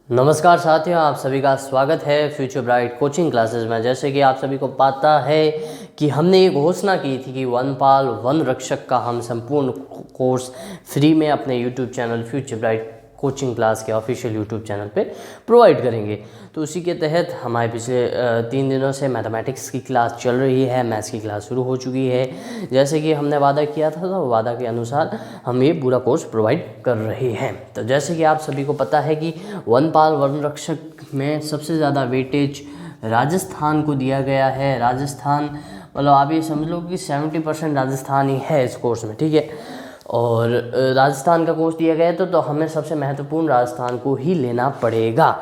नमस्कार साथियों, आप सभी का स्वागत है फ्यूचर ब्राइट कोचिंग क्लासेस में। जैसे कि आप सभी को पता है कि हमने ये घोषणा की थी कि वनपाल वन रक्षक का हम संपूर्ण कोर्स फ्री में अपने YouTube channel future bright coaching class के ऑफिशियल यूट्यूब चैनल पे प्रोवाइड करेंगे। तो उसी के तहत हमारे पिछले 3 दिनों से मैथमेटिक्स की क्लास चल रही है, मैथ्स की क्लास शुरू हो चुकी है। जैसे कि हमने वादा किया था तो वादा के अनुसार हम ये पूरा कोर्स प्रोवाइड कर रहे हैं। तो जैसे कि आप सभी को पता है कि वनपाल वन रक्षक में सबसे ज़्यादा वेटेज राजस्थान को दिया गया है। राजस्थान मतलब आप ये समझ लो कि 70% राजस्थान ही है इस कोर्स में, ठीक है। और राजस्थान का कोर्स दिया गया है तो हमें सबसे महत्वपूर्ण राजस्थान को ही लेना पड़ेगा।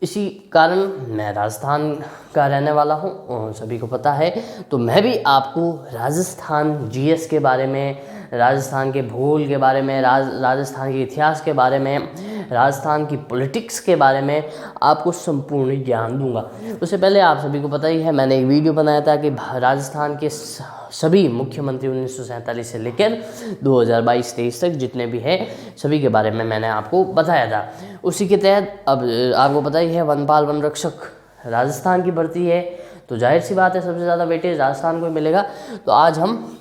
इसी कारण मैं राजस्थान का रहने वाला हूँ, सभी को पता है। तो मैं भी आपको राजस्थान जीएस के बारे में, राजस्थान के भूगोल के बारे में, राजस्थान के इतिहास के बारे में, राजस्थान की पॉलिटिक्स के बारे में आपको संपूर्ण ज्ञान दूंगा। उससे पहले आप सभी को पता ही है, मैंने एक वीडियो बनाया था कि राजस्थान के सभी मुख्यमंत्री 1947 से लेकर 2022-23 तक जितने भी हैं सभी के बारे में मैंने आपको बताया था। उसी के तहत अब आपको पता ही है वनपाल वन रक्षक राजस्थान की भर्ती है, तो जाहिर सी बात है सबसे ज़्यादा वेटेज राजस्थान को मिलेगा। तो आज हम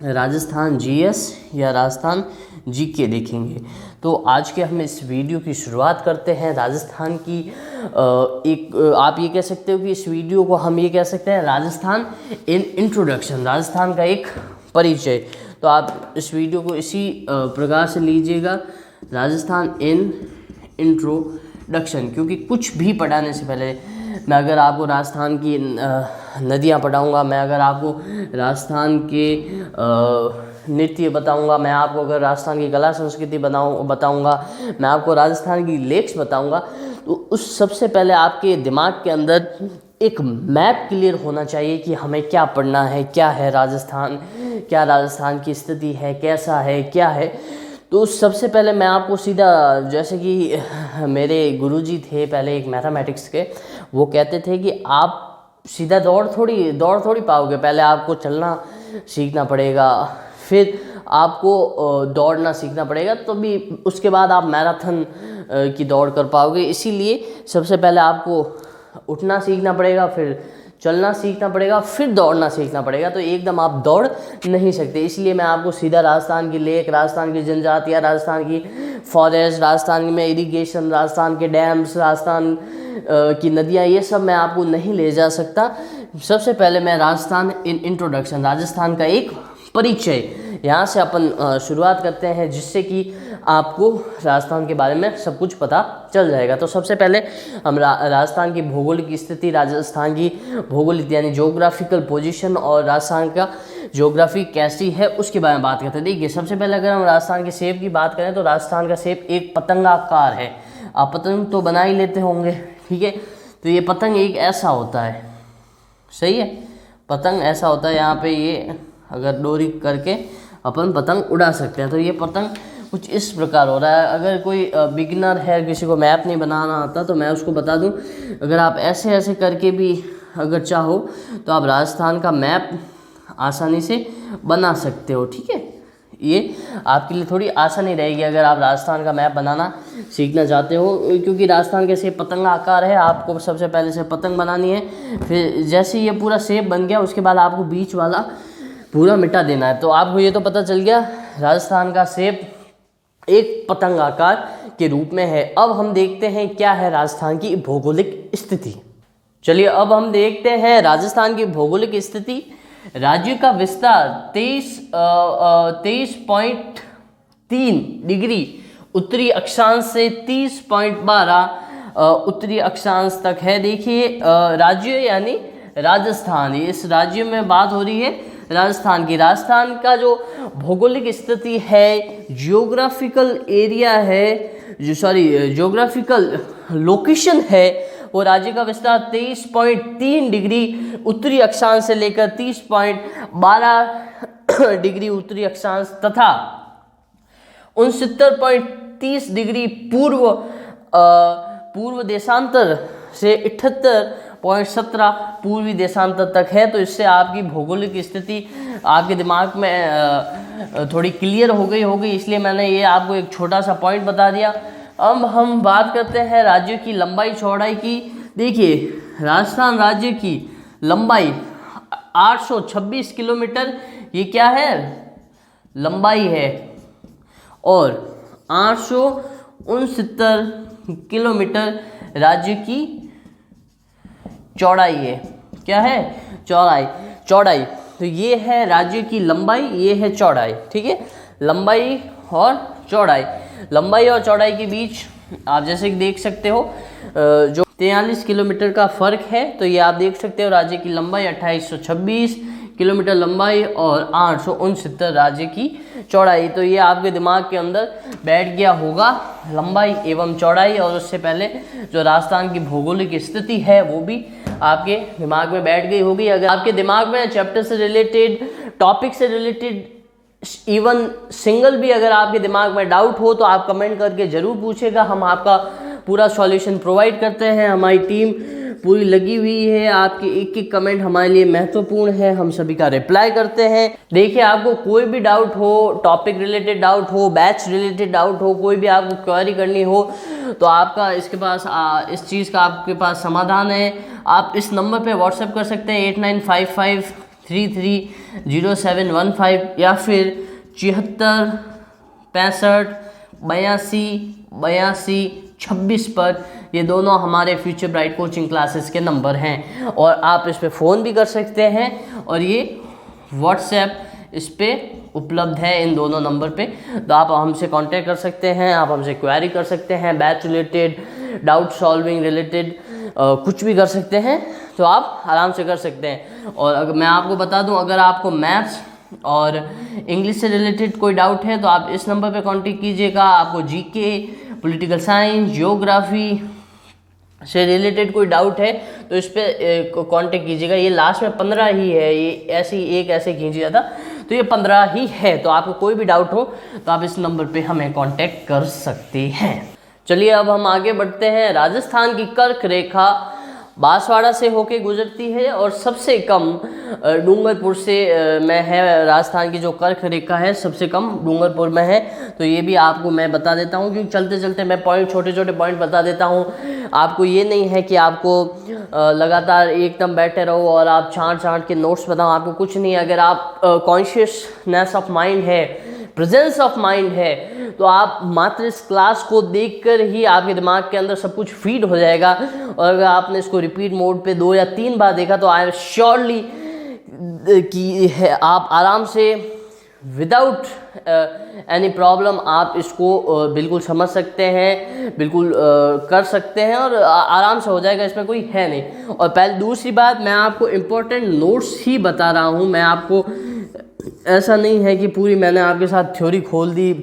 राजस्थान जीएस या राजस्थान जीके देखेंगे। तो आज के हम इस वीडियो की शुरुआत करते हैं राजस्थान की आप ये कह सकते हो कि इस वीडियो को हम ये कह सकते हैं राजस्थान इन इंट्रोडक्शन, राजस्थान का एक परिचय। तो आप इस वीडियो को इसी प्रकार से लीजिएगा, राजस्थान इन इंट्रोडक्शन, क्योंकि कुछ भी पढ़ाने से पहले मैं अगर आपको राजस्थान की नदियाँ पढ़ाऊँगा, मैं अगर आपको राजस्थान के नृत्य बताऊंगा, मैं आपको अगर राजस्थान की कला संस्कृति बताऊंगा, मैं आपको राजस्थान की लेक्स बताऊंगा, तो उस सबसे पहले आपके दिमाग के अंदर एक मैप क्लियर होना चाहिए कि हमें क्या पढ़ना है, क्या है राजस्थान, क्या राजस्थान की स्थिति है, कैसा है, क्या है। तो सबसे पहले मैं आपको सीधा, जैसे कि मेरे गुरुजी थे पहले एक मैथमेटिक्स के, वो कहते थे कि आप सीधा दौड़ थोड़ी पाओगे, पहले आपको चलना सीखना पड़ेगा, फिर आपको दौड़ना सीखना पड़ेगा, तो भी उसके बाद आप मैराथन की दौड़ कर पाओगे। इसीलिए सबसे पहले आपको उठना सीखना पड़ेगा, फिर चलना सीखना पड़ेगा, फिर दौड़ना सीखना पड़ेगा। तो एकदम आप दौड़ नहीं सकते। इसलिए मैं आपको सीधा राजस्थान की लेक, राजस्थान की जनजातियाँ, राजस्थान की फॉरेस्ट, राजस्थान में इरिगेशन, राजस्थान के डैम्स, राजस्थान की नदियाँ, ये सब मैं आपको नहीं ले जा सकता। सबसे पहले मैं राजस्थान इन इंट्रोडक्शन, राजस्थान का एक परिचय, यहाँ से अपन शुरुआत करते हैं, जिससे कि आपको राजस्थान के बारे में सब कुछ पता चल जाएगा। तो सबसे पहले हम राजस्थान की भौगोलिक स्थिति, राजस्थान की भौगोलिक यानी ज्योग्राफिकल पोजीशन और राजस्थान का ज्योग्राफी कैसी है उसके बारे में बात करते हैं। देखिए, सबसे पहले अगर हम राजस्थान के शेप की बात करें तो राजस्थान का शेप एक पतंगाकार है। आप पतंग तो बना ही लेते होंगे, ठीक है। तो ये पतंग एक ऐसा होता है, सही है, पतंग ऐसा होता है। यहाँ पे ये अगर डोरी करके अपन पतंग उड़ा सकते हैं। तो ये पतंग कुछ इस प्रकार हो रहा है। अगर कोई बिगिनर है, किसी को मैप नहीं बनाना आता, तो मैं उसको बता दूं, अगर आप ऐसे ऐसे करके भी अगर चाहो तो आप राजस्थान का मैप आसानी से बना सकते हो, ठीक है। ये आपके लिए थोड़ी आसानी रहेगी अगर आप राजस्थान का मैप बनाना सीखना चाहते हो, क्योंकि राजस्थान के शेप पतंग आकार है। आपको सबसे पहले से पतंग बनानी है, फिर जैसे ये पूरा शेप बन गया उसके बाद आपको बीच वाला पूरा मिटा देना है। तो आपको ये तो पता चल गया राजस्थान का शेप एक पतंग आकार के रूप में है। अब हम देखते हैं क्या है राजस्थान की भौगोलिक स्थिति। चलिए अब हम देखते हैं राजस्थान की भौगोलिक स्थिति। राज्य का विस्तार 23.3 डिग्री उत्तरी अक्षांश से 30.12 उत्तरी अक्षांश तक है। देखिए राज्य यानी राजस्थान, इस राज्य में बात हो रही है राजस्थान की। राजस्थान का जो भौगोलिक स्थिति है, जियोग्राफिकल एरिया है, जियोग्राफिकल लोकेशन है, वो राज्य का विस्तार 23.3 डिग्री उत्तरी अक्षांश से लेकर 30.12 डिग्री उत्तरी अक्षांश तथा 69.30 डिग्री पूर्व देशांतर से 78.17 पूर्वी देशांतर तक है। तो इससे आपकी भौगोलिक स्थिति आपके दिमाग में थोड़ी क्लियर हो गई होगी, इसलिए मैंने ये आपको एक छोटा सा पॉइंट बता दिया। अब हम बात करते हैं राज्यों की लंबाई चौड़ाई की। देखिए, राजस्थान राज्य की लंबाई 826 किलोमीटर, ये क्या है, लंबाई है, और 869 किलोमीटर राज्य की चौड़ाई है। क्या है, चौड़ाई। तो ये है राज्य की लंबाई, ये है चौड़ाई, ठीक है। लंबाई और चौड़ाई के बीच आप जैसे कि देख सकते हो जो 43 किलोमीटर का फ़र्क है। तो ये आप देख सकते हो, राज्य की लंबाई 2826 किलोमीटर लंबाई और 869 राज्य की चौड़ाई। तो ये आपके दिमाग के अंदर बैठ गया होगा, लंबाई एवं चौड़ाई। और उससे पहले जो राजस्थान की भौगोलिक स्थिति है वो भी आपके दिमाग में बैठ गई होगी। अगर आपके दिमाग में चैप्टर से रिलेटेड, टॉपिक से रिलेटेड, इवन सिंगल भी अगर आपके दिमाग में डाउट हो तो आप कमेंट करके ज़रूर पूछेगा। हम आपका पूरा सॉल्यूशन प्रोवाइड करते हैं, हमारी टीम पूरी लगी हुई है। आपके एक एक कमेंट हमारे लिए महत्वपूर्ण है, हम सभी का रिप्लाई करते हैं। देखिए, आपको कोई भी डाउट हो, टॉपिक रिलेटेड डाउट हो, बैच रिलेटेड डाउट हो, कोई भी आपको क्वेरी करनी हो तो आपका इसके पास इस चीज़ का आपके पास समाधान है। आप इस नंबर पे व्हाट्सएप कर सकते हैं 8955330715 या फिर 74 65 82 26 पर। ये दोनों हमारे फ्यूचर ब्राइट कोचिंग क्लासेस के नंबर हैं और आप इस पे फ़ोन भी कर सकते हैं और ये व्हाट्सएप इस पे उपलब्ध है इन दोनों नंबर पे। तो आप हमसे कांटेक्ट कर सकते हैं, आप हमसे क्वेरी कर सकते हैं, batch related, doubt solving related कुछ भी कर सकते हैं, तो आप आराम से कर सकते हैं। और अगर मैं आपको बता दूं, अगर आपको मैथ्स और इंग्लिश से रिलेटेड कोई डाउट है तो आप इस नंबर पे कांटेक्ट कीजिएगा। आपको जीके, पॉलिटिकल साइंस, जियोग्राफी से रिलेटेड कोई डाउट है तो इस पर कांटेक्ट कीजिएगा। ये लास्ट में 15 ही है, ये ऐसे खींचिया था तो ये 15 ही है। तो आपको कोई भी डाउट हो तो आप इस नंबर पे हमें कांटेक्ट कर सकते हैं। चलिए अब हम आगे बढ़ते हैं। राजस्थान की कर्क रेखा बांसवाड़ा से होके गुजरती है और सबसे कम डूंगरपुर से में है। राजस्थान की जो कर्क रेखा है सबसे कम डूंगरपुर में है। तो ये भी आपको मैं बता देता हूँ, क्योंकि चलते चलते मैं छोटे छोटे पॉइंट बता देता हूँ। आपको ये नहीं है कि आपको लगातार एकदम बैठे रहो और आप छांट के नोट्स बताओ, आपको कुछ नहीं। अगर आप कॉन्शियसनेस ऑफ माइंड है, प्रेजेंस ऑफ माइंड है, तो आप मात्र इस क्लास को देखकर ही आपके दिमाग के अंदर सब कुछ फीड हो जाएगा। और अगर आपने इसको रिपीट मोड पे 2 या 3 बार देखा तो आई एम श्योरली कि आप आराम से विदाउट एनी प्रॉब्लम आप इसको बिल्कुल समझ सकते हैं, बिल्कुल कर सकते हैं और आराम से हो जाएगा, इसमें कोई है नहीं। और पहले दूसरी बात, मैं आपको इम्पोर्टेंट नोट्स ही बता रहा हूँ। मैं आपको ऐसा नहीं है कि पूरी मैंने आपके साथ थ्योरी खोल दी,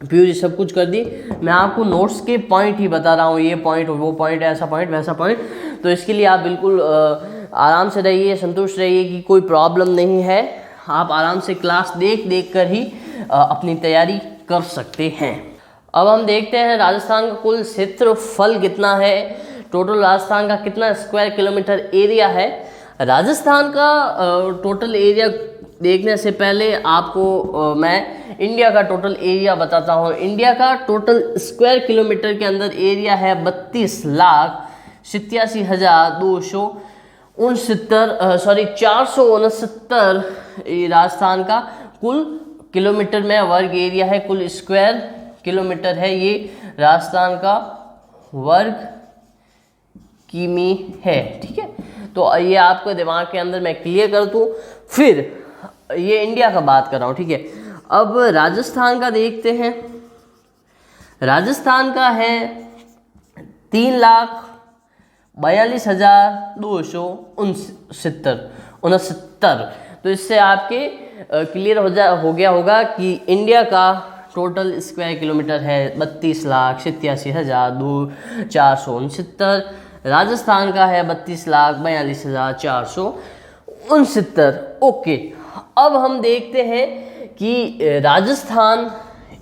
प्यूरी सब कुछ कर दी। मैं आपको नोट्स के पॉइंट ही बता रहा हूँ, ये पॉइंट, वो पॉइंट, ऐसा पॉइंट, वैसा पॉइंट। तो इसके लिए आप बिल्कुल आराम से रहिए, संतुष्ट रहिए कि कोई प्रॉब्लम नहीं है। आप आराम से क्लास देख कर ही अपनी तैयारी कर सकते हैं। अब हम देखते हैं राजस्थान का कुल क्षेत्रफल कितना है, टोटल राजस्थान का कितना स्क्वायर किलोमीटर एरिया है। राजस्थान का टोटल एरिया देखने से पहले आपको मैं इंडिया का टोटल एरिया बताता हूँ। इंडिया का टोटल स्क्वायर किलोमीटर के अंदर एरिया है 469 राजस्थान का कुल किलोमीटर में वर्ग एरिया है, कुल स्क्वायर किलोमीटर है, ये राजस्थान का वर्ग किमी है, ठीक है। तो ये आपको दिमाग के अंदर मैं क्लियर कर दूँ। फिर ये इंडिया का बात कर रहा हूँ, ठीक है। अब राजस्थान का देखते हैं। राजस्थान का है 3,42,269। तो इससे आपके क्लियर हो गया होगा कि इंडिया का टोटल स्क्वायर किलोमीटर है 32,87,469। राजस्थान का है 32,42,469। ओके, अब हम देखते हैं कि राजस्थान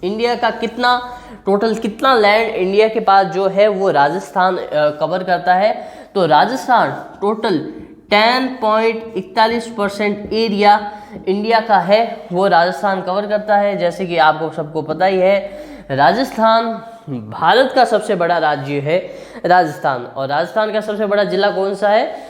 इंडिया का कितना लैंड इंडिया के पास जो है वो राजस्थान कवर करता है। तो राजस्थान टोटल 10.41% एरिया इंडिया का है वो राजस्थान कवर करता है। जैसे कि आपको सबको पता ही है, राजस्थान भारत का सबसे बड़ा राज्य है राजस्थान, और राजस्थान का सबसे बड़ा जिला कौन सा है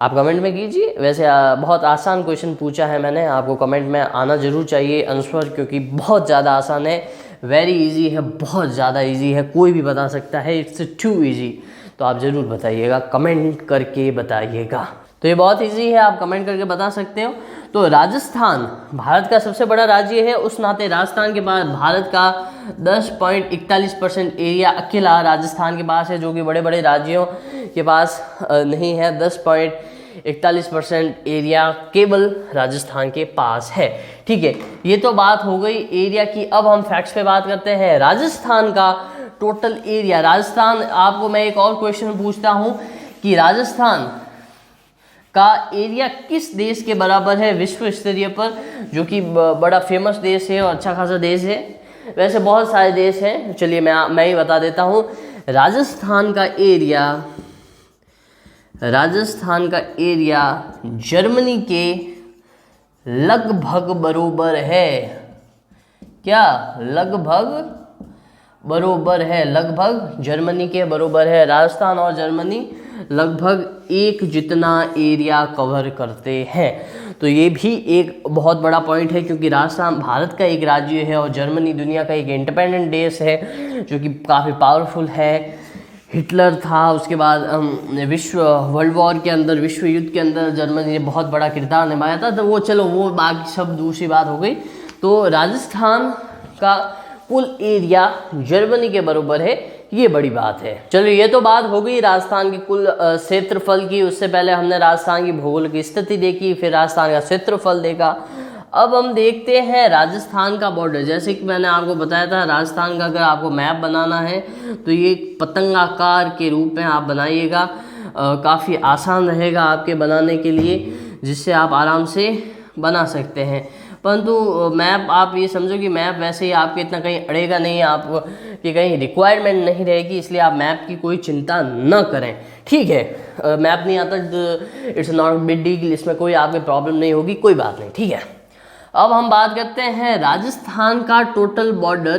आप कमेंट में कीजिए। वैसे बहुत आसान क्वेश्चन पूछा है मैंने, आपको कमेंट में आना जरूर चाहिए आंसर, क्योंकि बहुत ज़्यादा आसान है, वेरी इजी है, बहुत ज़्यादा इजी है, कोई भी बता सकता है, इट्स टू इजी। तो आप ज़रूर बताइएगा, कमेंट करके बताइएगा। तो ये बहुत इजी है, आप कमेंट करके बता सकते हो। तो राजस्थान भारत का सबसे बड़ा राज्य है, उस नाते राजस्थान के बाद भारत का 10.41% एरिया अकेला राजस्थान के पास है, जो कि बड़े बड़े राज्यों के पास नहीं है। 10.41% एरिया केवल राजस्थान के पास है। ठीक है, ये तो बात हो गई एरिया की। अब हम फैक्ट्स पे बात करते हैं। राजस्थान का टोटल एरिया, राजस्थान, आपको मैं एक और क्वेश्चन पूछता हूँ कि राजस्थान का एरिया किस देश के बराबर है विश्व स्तरीय पर, जो कि बड़ा फेमस देश है और अच्छा खासा देश है। वैसे बहुत सारे देश हैं, चलिए मैं ही बता देता हूँ। राजस्थान का एरिया जर्मनी के लगभग बरोबर है। क्या लगभग बरोबर है? लगभग जर्मनी के बरोबर है। राजस्थान और जर्मनी लगभग एक जितना एरिया कवर करते हैं। तो ये भी एक बहुत बड़ा पॉइंट है, क्योंकि राजस्थान भारत का एक राज्य है और जर्मनी दुनिया का एक इंडिपेंडेंट देश है, जो कि काफ़ी पावरफुल है। हिटलर था, उसके बाद वर्ल्ड वॉर के अंदर, विश्व युद्ध के अंदर जर्मनी ने बहुत बड़ा किरदार निभाया था। तो वो चलो, वो बाकी सब दूसरी बात हो गई। तो राजस्थान का कुल एरिया जर्मनी के बराबर है, ये बड़ी बात है। चलो, ये तो बात हो गई राजस्थान की कुल क्षेत्रफल की। उससे पहले हमने राजस्थान की भौगोलिक स्थिति देखी, फिर राजस्थान का क्षेत्रफल देखा। अब हम देखते हैं राजस्थान का बॉर्डर। जैसे कि मैंने आपको बताया था, राजस्थान का अगर आपको मैप बनाना है तो ये पतंगाकार के रूप में आप बनाइएगा, काफ़ी आसान रहेगा आपके बनाने के लिए, जिससे आप आराम से बना सकते हैं। परंतु मैप आप ये समझो कि मैप वैसे ही आपके इतना कहीं अड़ेगा नहीं, आपको कि कहीं रिक्वायरमेंट नहीं रहेगी, इसलिए आप मैप की कोई चिंता न करें। ठीक है, मैप नहीं आता तो इट्स नॉट बिग डील, इसमें कोई आपको प्रॉब्लम नहीं होगी, कोई बात नहीं। ठीक है, अब हम बात करते हैं राजस्थान का टोटल बॉर्डर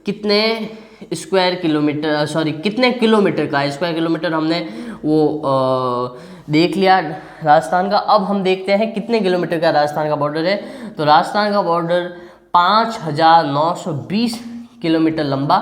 कितने कितने किलोमीटर का है। स्क्वायर किलोमीटर हमने वो देख लिया राजस्थान का। अब हम देखते हैं कितने किलोमीटर का राजस्थान का बॉर्डर है। तो राजस्थान का बॉर्डर 5,920 किलोमीटर लंबा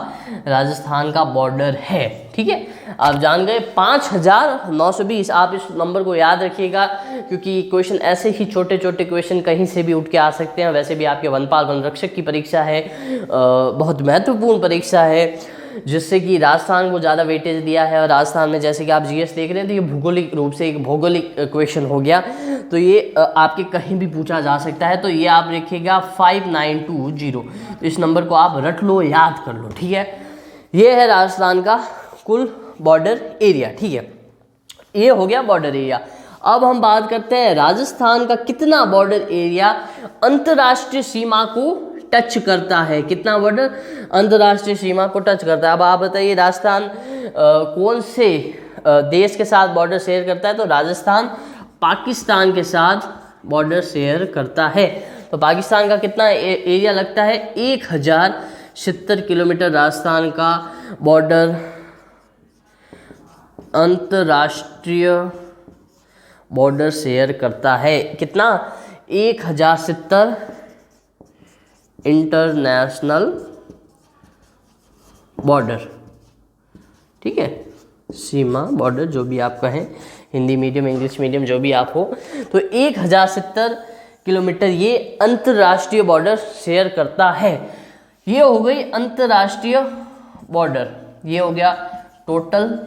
राजस्थान का बॉर्डर है। ठीक है, आप जान गए 5,920। आप इस नंबर को याद रखिएगा, क्योंकि क्वेश्चन ऐसे ही छोटे छोटे क्वेश्चन कहीं से भी उठ के आ सकते हैं। वैसे भी आपके वनपाल वन रक्षक की परीक्षा है, बहुत महत्वपूर्ण परीक्षा है, जिससे कि राजस्थान को ज़्यादा वेटेज दिया है। और राजस्थान में जैसे कि आप जीएस देख रहे हैं, तो ये भौगोलिक रूप से एक भौगोलिक क्वेश्चन हो गया, तो ये आपके कहीं भी पूछा जा सकता है। तो ये आप लिखिएगा 5920। तो इस नंबर को आप रट लो, याद कर लो। ठीक है, ये है राजस्थान का कुल बॉर्डर एरिया। ठीक है, ये हो गया बॉर्डर एरिया। अब हम बात करते हैं राजस्थान का कितना बॉर्डर एरिया अंतर्राष्ट्रीय सीमा को टच करता है। कितना बॉर्डर अंतर्राष्ट्रीय सीमा को टच करता है। अब आप बताइए, राजस्थान कौन से देश के साथ बॉर्डर शेयर करता है? तो राजस्थान पाकिस्तान के साथ बॉर्डर शेयर करता है। तो पाकिस्तान का कितना एरिया लगता है? 1070 किलोमीटर राजस्थान का बॉर्डर अंतर्राष्ट्रीय बॉर्डर शेयर करता है। कितना? 1070 इंटरनेशनल बॉर्डर। ठीक है, सीमा, बॉर्डर, जो भी आप कहें, हिंदी मीडियम इंग्लिश मीडियम जो भी आप हो। तो 1070 किलोमीटर ये अंतर्राष्ट्रीय बॉर्डर शेयर करता है। ये हो गई अंतर्राष्ट्रीय बॉर्डर, ये हो गया टोटल,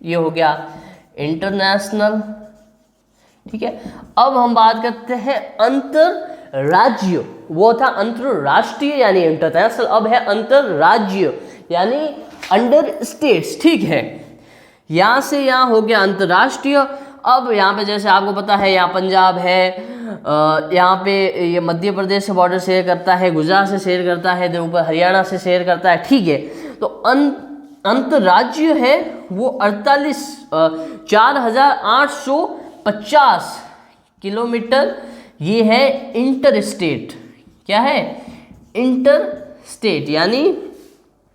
ये हो गया इंटरनेशनल। ठीक है, अब हम बात करते हैं अंतरराज्य। वो था अंतरराष्ट्रीय यानी इंटरनेशनल, अब है अंतरराज्य यानी अंडर स्टेट्स। ठीक है, यहाँ से यहाँ हो गया अंतरराष्ट्रीय। अब यहाँ पे जैसे आपको पता है, यहाँ पंजाब है, यहाँ पे ये मध्य प्रदेश से बॉर्डर शेयर करता है, गुजरात से शेयर करता है, तो ऊपर हरियाणा से शेयर करता है। ठीक है, तो अंतरराज्य है वो 4,850 किलोमीटर। ये है इंटर स्टेट। क्या है? इंटर स्टेट यानी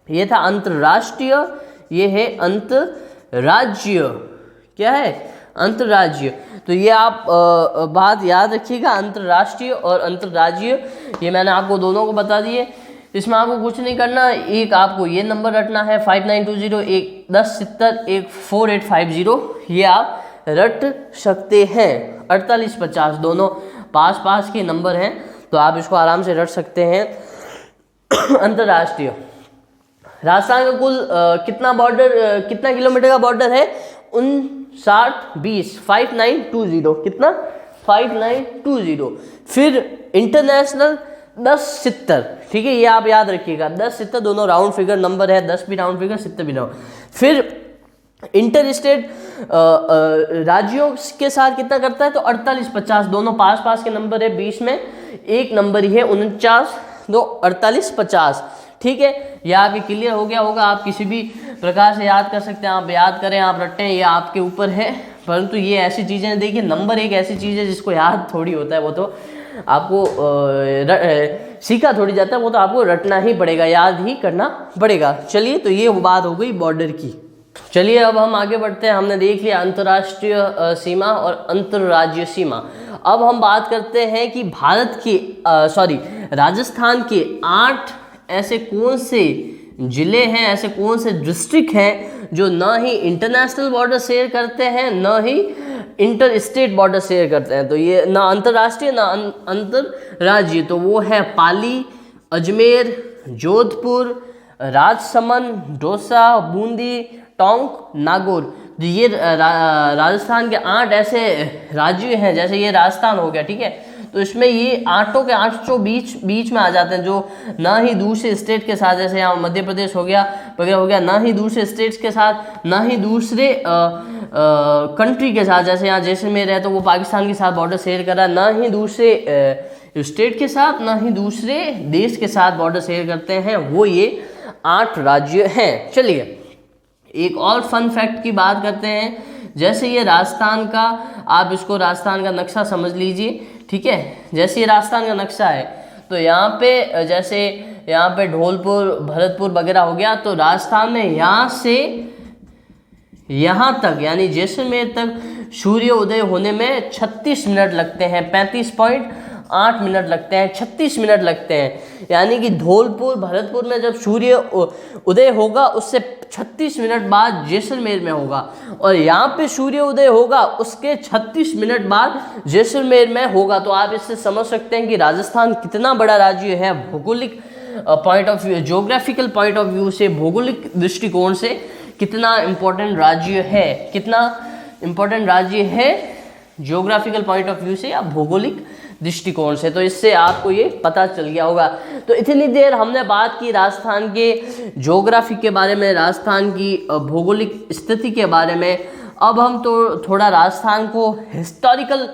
ये था अंतर्राष्ट्रीय, ये है अंतर्राज्य। क्या है? अंतर्राज्य। तो ये आप बात याद रखिएगा, अंतर्राष्ट्रीय और अंतर्राज्यीय, ये मैंने आपको दोनों को बता दिए। इसमें आपको कुछ नहीं करना, एक आपको ये नंबर रटना है 5920, एक 1070, एक 4850, ये आप रट सकते हैं। 4850 दोनों पास पास के नंबर हैं, तो आप इसको आराम से रट सकते हैं। अंतर्राष्ट्रीय, राजस्थान का कुल कितना बॉर्डर, कितना किलोमीटर का बॉर्डर है? 5920, कितना? 5920। फिर इंटरनेशनल 1070, ठीक है, ये आप याद रखिएगा। 1070 दोनों राउंड फिगर नंबर है, 10 भी राउंड फिगर, 70 भी राउंड। फिर इंटर स्टेट राज्यों के साथ कितना करता है? तो 4850 दोनों पास पास के नंबर है, बीच में एक नंबर ही है 49, 4850। ठीक है, ये आपके क्लियर हो गया होगा। आप किसी भी प्रकार से याद कर सकते हैं, आप याद करें, आप रटें, ये आपके ऊपर है। परंतु ये ऐसी चीज़ें, देखिए नंबर एक ऐसी चीज़ है जिसको याद थोड़ी होता है, वो तो आपको सीखा थोड़ी जाता है, वो तो आपको रटना ही पड़ेगा, याद ही करना पड़ेगा। चलिए, तो ये बात हो गई बॉर्डर की। चलिए अब हम आगे बढ़ते हैं। हमने देख लिया अंतर्राष्ट्रीय सीमा और अंतर्राज्यीय सीमा। अब हम बात करते हैं कि भारत के राजस्थान के 8 ऐसे कौन से जिले हैं, ऐसे कौन से डिस्ट्रिक्ट हैं जो ना ही इंटरनेशनल बॉर्डर शेयर करते हैं, ना ही इंटर स्टेट बॉर्डर शेयर करते हैं। तो ये ना अंतर्राष्ट्रीय ना अंतर्राज्यीय, तो वो है पाली, अजमेर, जोधपुर, राजसमंद, दौसा, बूंदी, टोंक, नागौर। तो ये राजस्थान के 8 ऐसे राज्य हैं। जैसे ये राजस्थान हो गया, ठीक है, तो इसमें ये 8 के 8 बीच में आ जाते हैं, जो ना ही दूसरे स्टेट के साथ, जैसे यहाँ मध्य प्रदेश हो गया वगैरह हो गया, ना ही दूसरे स्टेट्स के साथ, ना ही दूसरे कंट्री के साथ, जैसे यहाँ जैसलमेर है तो वो पाकिस्तान के साथ बॉर्डर शेयर कर रहा है, ना ही दूसरे स्टेट के साथ, ना ही दूसरे देश के साथ बॉर्डर शेयर करते हैं, वो ये 8 राज्य हैं। चलिए एक और फन फैक्ट की बात करते हैं। जैसे ये राजस्थान का, आप इसको राजस्थान का नक्शा समझ लीजिए, ठीक है। जैसे ये राजस्थान का नक्शा है, तो यहाँ पे जैसे यहाँ पे धौलपुर, भरतपुर वगैरह हो गया, तो राजस्थान में यहाँ से यहाँ तक यानी जैसलमेर तक सूर्य उदय होने में 36 मिनट लगते हैं, 35.8 मिनट लगते हैं, 36 मिनट लगते हैं। यानी कि धौलपुर, भरतपुर में जब सूर्य उदय होगा उससे 36 मिनट बाद जैसलमेर में होगा, और यहाँ पे सूर्य उदय होगा उसके 36 मिनट बाद जैसलमेर में होगा। तो आप इससे समझ सकते हैं कि राजस्थान कितना बड़ा राज्य है, भौगोलिक point of view, geographical point of view से, भौगोलिक दृष्टिकोण से कितना इम्पोर्टेंट राज्य है, कितना इम्पोर्टेंट राज्य है ज्योग्राफिकल पॉइंट ऑफ व्यू से या भौगोलिक दृष्टिकोण से। तो इससे आपको ये पता चल गया होगा। तो इतनी देर हमने बात की राजस्थान के ज्योग्राफी के बारे में, राजस्थान की भौगोलिक स्थिति के बारे में। अब हम तो थोड़ा राजस्थान को हिस्टोरिकल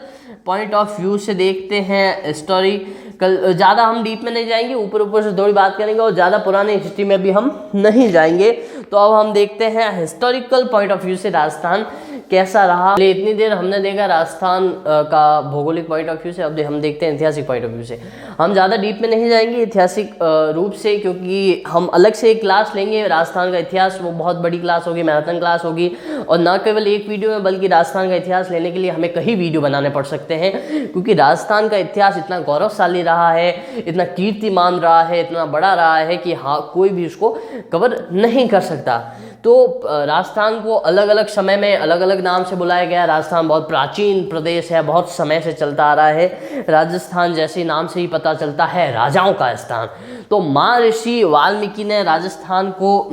पॉइंट ऑफ व्यू से देखते हैं। हिस्टोरिकल ज़्यादा हम डीप में नहीं जाएंगे, ऊपर ऊपर से थोड़ी बात करेंगे, और ज़्यादा पुरानी हिस्ट्री में भी हम नहीं जाएंगे। तो अब हम देखते हैं हिस्टोरिकल पॉइंट ऑफ व्यू से राजस्थान कैसा रहा। इतनी देर हमने देखा राजस्थान का भौगोलिक पॉइंट ऑफ व्यू से, अब हम देखते हैं ऐतिहासिक पॉइंट ऑफ व्यू से। हम ज़्यादा डीप में नहीं जाएंगे ऐतिहासिक रूप से, क्योंकि हम अलग से एक क्लास लेंगे राजस्थान का इतिहास, वो बहुत बड़ी क्लास होगी, मैराथन क्लास होगी, और न केवल एक वीडियो में बल्कि राजस्थान का इतिहास लेने के लिए हमें कई वीडियो बनाने पड़ सकते हैं, क्योंकि राजस्थान का इतिहास इतना गौरवशाली रहा है, इतना कीर्तिमान रहा है, इतना बड़ा रहा है कि हाँ कोई भी उसको कवर नहीं कर सकता। तो राजस्थान को अलग अलग समय में अलग अलग नाम से बुलाया गया। राजस्थान बहुत प्राचीन प्रदेश है, बहुत समय से चलता आ रहा है। राजस्थान जैसे नाम से ही पता चलता है राजाओं का स्थान। तो महर्षि वाल्मीकि ने राजस्थान को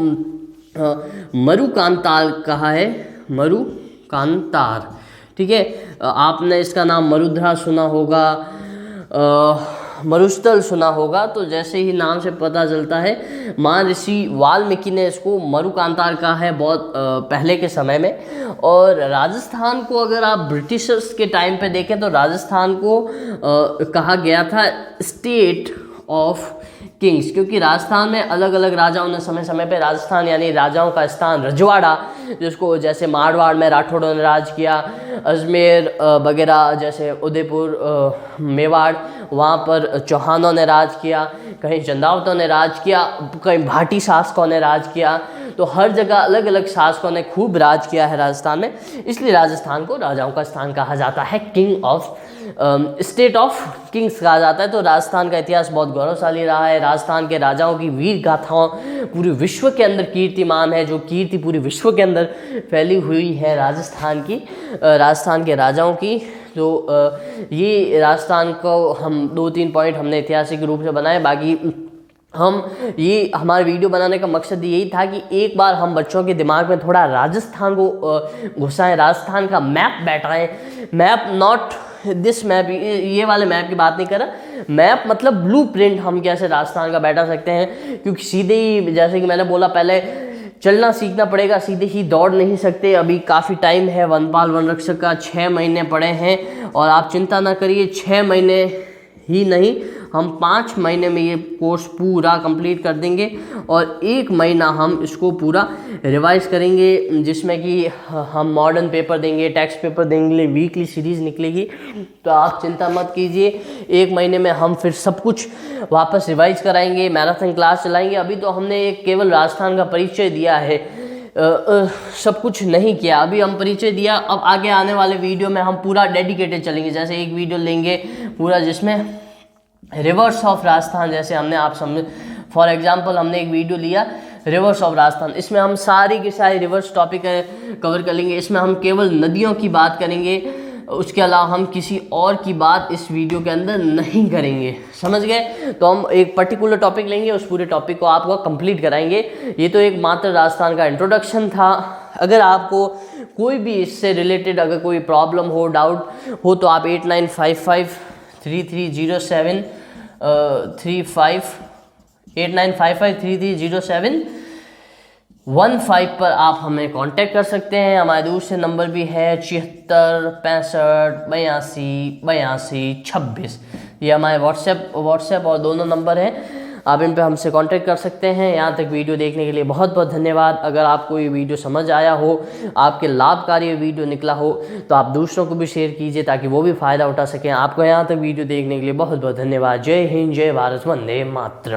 मरुकांताल कहा है, मरुकांतार, ठीक है। आपने इसका नाम मरुधरा सुना होगा, मरुस्थल सुना होगा। तो जैसे ही नाम से पता चलता है, महर्षि वाल्मीकि ने इसको मरुकांतार कहा है बहुत पहले के समय में। और राजस्थान को अगर आप ब्रिटिशर्स के टाइम पे देखें तो राजस्थान को कहा गया था स्टेट ऑफ किंग्स, क्योंकि राजस्थान में अलग अलग राजाओं ने समय समय पे राजस्थान यानी राजाओं का स्थान, रजवाड़ा जिसको जैसे मारवाड़ में राठौड़ों ने राज किया, अजमेर वगैरह जैसे उदयपुर मेवाड़ वहाँ पर चौहानों ने राज किया, कहीं चंदावतों ने राज किया, कहीं भाटी शासकों ने राज किया। तो हर जगह अलग अलग शासकों ने खूब राज किया है राजस्थान में, इसलिए राजस्थान को राजाओं का स्थान कहा जाता है, king of state of Kings कहा जाता है। तो राजस्थान का इतिहास बहुत गौरवशाली रहा है। राजस्थान के राजाओं की वीर गाथाओं पूरे विश्व के अंदर कीर्तिमान है, जो कीर्ति पूरे विश्व के अंदर फैली हुई है राजस्थान के राजाओं की। तो ये राजस्थान को हम 2-3 पॉइंट हमने ऐतिहासिक रूप से बनाए। बाकी ये हमारे वीडियो बनाने का मकसद यही था कि एक बार हम बच्चों के दिमाग में थोड़ा राजस्थान को घुसाएं, राजस्थान का मैप बैठाएं। मैप नॉट दिस मैप, ये वाले मैप की बात नहीं कर रहा, मैप मतलब ब्लूप्रिंट हम कैसे राजस्थान का बैठा सकते हैं। क्योंकि सीधे ही, जैसे कि मैंने बोला, पहले चलना सीखना पड़ेगा, सीधे ही दौड़ नहीं सकते। अभी काफ़ी टाइम है वनपाल वन रक्षक का, 6 महीने पड़े हैं। और आप चिंता ना करिए, 6 महीने ही नहीं, हम 5 महीने में ये कोर्स पूरा कंप्लीट कर देंगे और 1 महीना हम इसको पूरा रिवाइज करेंगे, जिसमें कि हम मॉडर्न पेपर देंगे, टेक्स्ट पेपर देंगे, वीकली सीरीज़ निकलेगी। तो आप चिंता मत कीजिए, 1 महीने में हम फिर सब कुछ वापस रिवाइज कराएंगे, मैराथन क्लास चलाएंगे। अभी तो हमने एक केवल राजस्थान का परिचय दिया है, सब कुछ नहीं किया, अभी हम परिचय दिया। अब आगे आने वाले वीडियो में हम पूरा डेडिकेटेड चलेंगे, जैसे एक वीडियो लेंगे पूरा जिसमें रिवर्स ऑफ राजस्थान, जैसे हमने आप समझ, फॉर एग्जांपल हमने एक वीडियो लिया रिवर्स ऑफ राजस्थान, इसमें हम सारी की सारी रिवर्स टॉपिक कवर कर लेंगे। इसमें हम केवल नदियों की बात करेंगे, उसके अलावा हम किसी और की बात इस वीडियो के अंदर नहीं करेंगे, समझ गए। तो हम एक पर्टिकुलर टॉपिक लेंगे, उस पूरे टॉपिक को आपको कंप्लीट कराएंगे। ये तो एक मात्र राजस्थान का इंट्रोडक्शन था। अगर आपको कोई भी इससे रिलेटेड अगर कोई प्रॉब्लम हो, डाउट हो, तो आप 89553307 8955330715 पर आप हमें कांटेक्ट कर सकते हैं। हमारे दूसरे नंबर भी है 76 65 82 26। ये हमारे व्हाट्सएप और दोनों नंबर हैं, आप इन पे हमसे कांटेक्ट कर सकते हैं। यहाँ तक वीडियो देखने के लिए बहुत बहुत धन्यवाद। अगर आपको ये वीडियो समझ आया हो, आपके लाभकारी वीडियो निकला हो, तो आप दूसरों को भी शेयर कीजिए ताकि वो भी फ़ायदा उठा सकें। आपको यहाँ तक वीडियो देखने के लिए बहुत बहुत धन्यवाद। जय हिंद, जय भारत, वंदे मातरम।